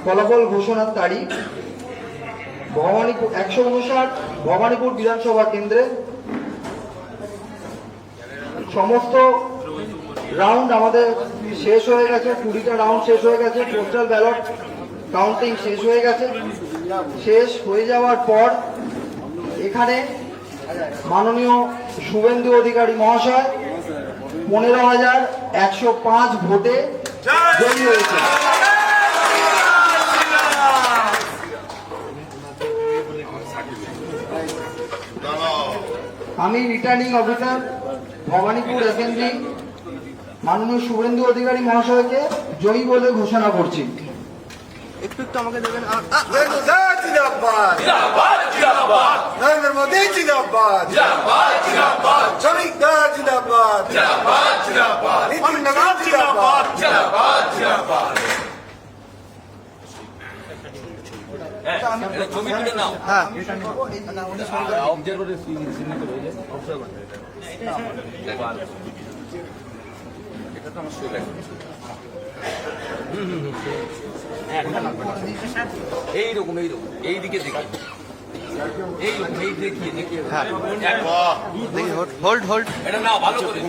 ফলাফল ঘোষণার তারিখ ভবানীপুর 159 ভবানীপুর বিধানসভা কেন্দ্রে সমস্ত রাউন্ড আমাদের শেষ হয়ে গেছে। 20টা রাউন্ড শেষ হয়ে গেছে। পোস্টাল ব্যালট কাউন্টিং শেষ হয়ে গেছে। শেষ হয়ে যাওয়ার পর এখানে মাননীয় শুভেন্দু অধিকারী মহাশয় 15,105 ভোটে জয়ী হয়েছে। আমি রিটার্নিং অফিসার ভবানীপুর অ্যাসেম্বলি মাননীয় শুভেন্দু অধিকারী মহাশয়কে জয়ী বলে ঘোষণা করছি। একটু আমাকে দেবেন। নরেন্দ্র মোদী জিন্দাবাদ, শ্রমিকদল জিন্দাবাদ, নীতিন নগর জিন্দাবাদ। এইরকম এইদিকে দেখি এইরকম এই দেখিয়ে হোল্ড এটা না ভালো করে